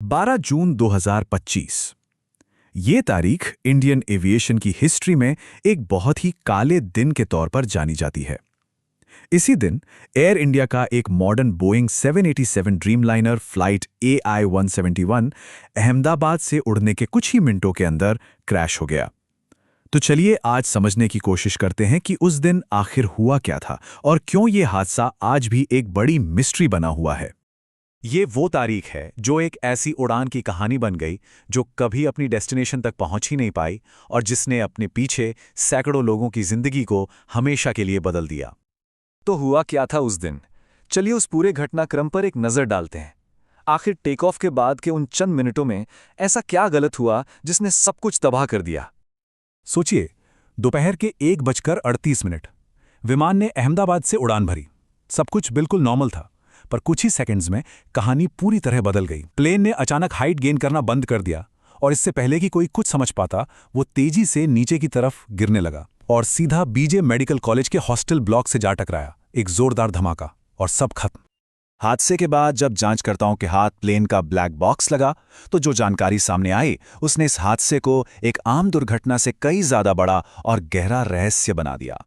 12 जून 2025। ये तारीख Indian aviation की हिस्ट्री में एक बहुत ही काले दिन के तौर पर जानी जाती है। इसी दिन एयर इंडिया का एक modern Boeing 787 Dreamliner flight AI-171 Ahmedabad से उड़ने के कुछ ही मिनटों के अंदर क्रैश हो गया। तो चलिए आज समझने की कोशिश करते हैं कि उस दिन आखिर हुआ क्या था और क्यों ये हादसा आज भी एक बड़ी मिस्ट्री बना हुआ है। ये वो तारीख है जो एक ऐसी उड़ान की कहानी बन गई जो कभी अपनी डेस्टिनेशन तक पहुंच ही नहीं पाई और जिसने अपने पीछे सैकड़ों लोगों की जिंदगी को हमेशा के लिए बदल दिया। तो हुआ क्या था उस दिन? चलिए उस पूरे घटनाक्रम पर एक नज़र डालते हैं। आखिर टेक ऑफ के बाद के उन चंद मिनटों में ऐसा क्या गलत हुआ जिसने सब कुछ तबाह कर दिया? सोचिए, दोपहर के 1:38 विमान ने अहमदाबाद से उड़ान भरी। सब कुछ बिल्कुल नॉर्मल था, पर कुछ ही सेकंड्स में कहानी पूरी तरह बदल गई। प्लेन ने अचानक हाइट गेन करना बंद कर दिया और इससे पहले कि कोई कुछ समझ पाता, वो तेजी से नीचे की तरफ गिरने लगा और सीधा बीजे मेडिकल कॉलेज के हॉस्टल ब्लॉक से जा टकराया। एक जोरदार धमाका और सब खत्म। हादसे के बाद जब जांचकर्ताओं के हाथ प्लेन का ब्लैक बॉक्स लगा, तो जो जानकारी सामने आई उसने इस हादसे को एक आम दुर्घटना से कई ज्यादा बड़ा और गहरा रहस्य बना दिया।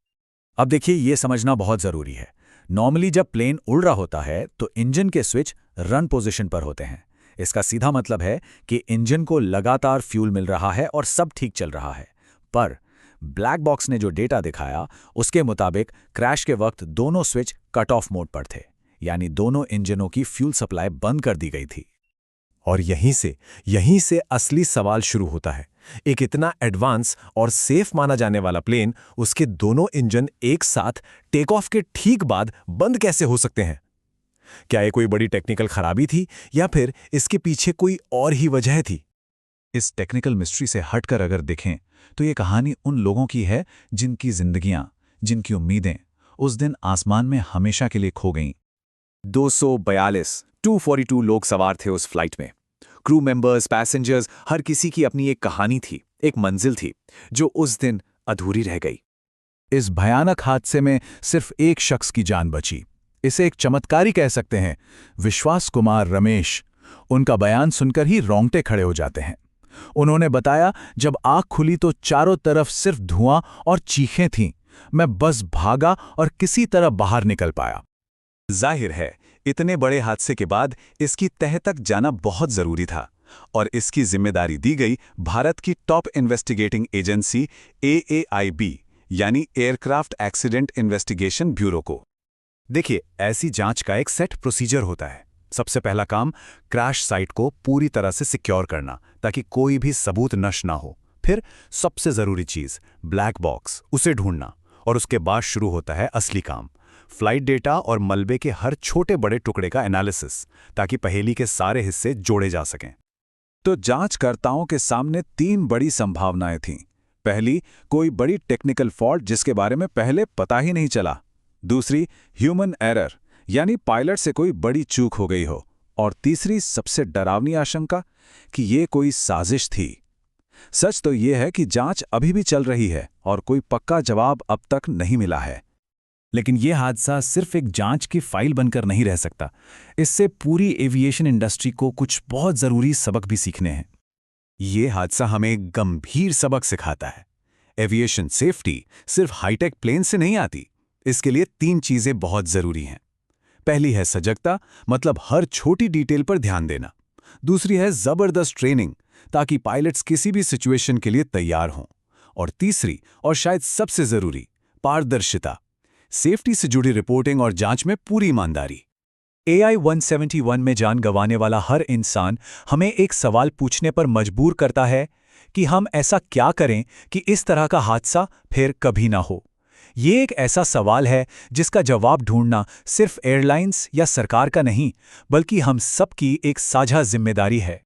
अब देखिए, ये समझना बहुत जरूरी है। नॉर्मली जब प्लेन उड़ रहा होता है तो इंजन के स्विच रन पोजीशन पर होते हैं। इसका सीधा मतलब है कि इंजन को लगातार फ्यूल मिल रहा है और सब ठीक चल रहा है। पर ब्लैक बॉक्स ने जो डेटा दिखाया उसके मुताबिक क्रैश के वक्त दोनों स्विच कट ऑफ मोड पर थे, यानी दोनों इंजनों की फ्यूल सप्लाई बंद कर दी गई थी। और यहीं से असली सवाल शुरू होता है। एक इतना एडवांस और सेफ माना जाने वाला प्लेन, उसके दोनों इंजन एक साथ टेक ऑफ के ठीक बाद बंद कैसे हो सकते हैं? क्या ये कोई बड़ी टेक्निकल खराबी थी या फिर इसके पीछे कोई और ही वजह थी? इस टेक्निकल मिस्ट्री से हटकर अगर देखें तो ये कहानी उन लोगों की है जिनकी जिंदगियां, जिनकी उम्मीदें उस दिन आसमान में हमेशा के लिए खो गईं। 242 लोग सवार थे उस फ्लाइट में। क्रू मेंबर्स, पैसेंजर्स, हर किसी की अपनी एक कहानी थी, एक मंजिल थी जो उस दिन अधूरी रह गई। इस भयानक हादसे में सिर्फ एक शख्स की जान बची। इसे एक चमत्कारी कह सकते हैं, विश्वास कुमार रमेश। उनका बयान सुनकर ही रोंगटे खड़े हो जाते हैं। उन्होंने बताया, जब आँख खुली तो चारों तरफ सिर्फ धुआं और चीखें थीं। मैं बस भागा और किसी तरह बाहर निकल पाया। जाहिर है, इतने बड़े हादसे के बाद इसकी तह तक जाना बहुत जरूरी था और इसकी जिम्मेदारी दी गई भारत की टॉप इन्वेस्टिगेटिंग एजेंसी AAIB यानी एयरक्राफ्ट एक्सीडेंट इन्वेस्टिगेशन ब्यूरो को। देखिए, ऐसी जांच का एक सेट प्रोसीजर होता है। सबसे पहला काम क्रैश साइट को पूरी तरह से सिक्योर करना ताकि कोई भी सबूत नष्ट ना हो। फिर सबसे जरूरी चीज ब्लैक बॉक्स, उसे ढूंढना। और उसके बाद शुरू होता है असली काम, फ्लाइट डेटा और मलबे के हर छोटे बड़े टुकड़े का एनालिसिस, ताकि पहेली के सारे हिस्से जोड़े जा सकें। तो जांचकर्ताओं के सामने 3 बड़ी संभावनाएं थीं। पहली, कोई बड़ी टेक्निकल फॉल्ट जिसके बारे में पहले पता ही नहीं चला। दूसरी, ह्यूमन एरर, यानी पायलट से कोई बड़ी चूक हो गई हो। और तीसरी, सबसे डरावनी आशंका कि ये कोई साजिश थी। सच तो यह है कि जांच अभी भी चल रही है और कोई पक्का जवाब अब तक नहीं मिला है। लेकिन यह हादसा सिर्फ एक जांच की फाइल बनकर नहीं रह सकता। इससे पूरी एविएशन इंडस्ट्री को कुछ बहुत जरूरी सबक भी सीखने हैं। ये हादसा हमें गंभीर सबक सिखाता है। एविएशन सेफ्टी सिर्फ हाईटेक प्लेन से नहीं आती। इसके लिए 3 चीजें बहुत जरूरी हैं। पहली है सजगता, मतलब हर छोटी डिटेल पर ध्यान देना। दूसरी है जबरदस्त ट्रेनिंग, ताकि पायलट्स किसी भी सिचुएशन के लिए तैयार हों। और तीसरी, और शायद सबसे जरूरी, पारदर्शिता। सेफ्टी से जुड़ी रिपोर्टिंग और जांच में पूरी ईमानदारी। AI-171 में जान गंवाने वाला हर इंसान हमें एक सवाल पूछने पर मजबूर करता है कि हम ऐसा क्या करें कि इस तरह का हादसा फिर कभी ना हो। ये एक ऐसा सवाल है जिसका जवाब ढूंढना सिर्फ एयरलाइंस या सरकार का नहीं, बल्कि हम सबकी एक साझा जिम्मेदारी है।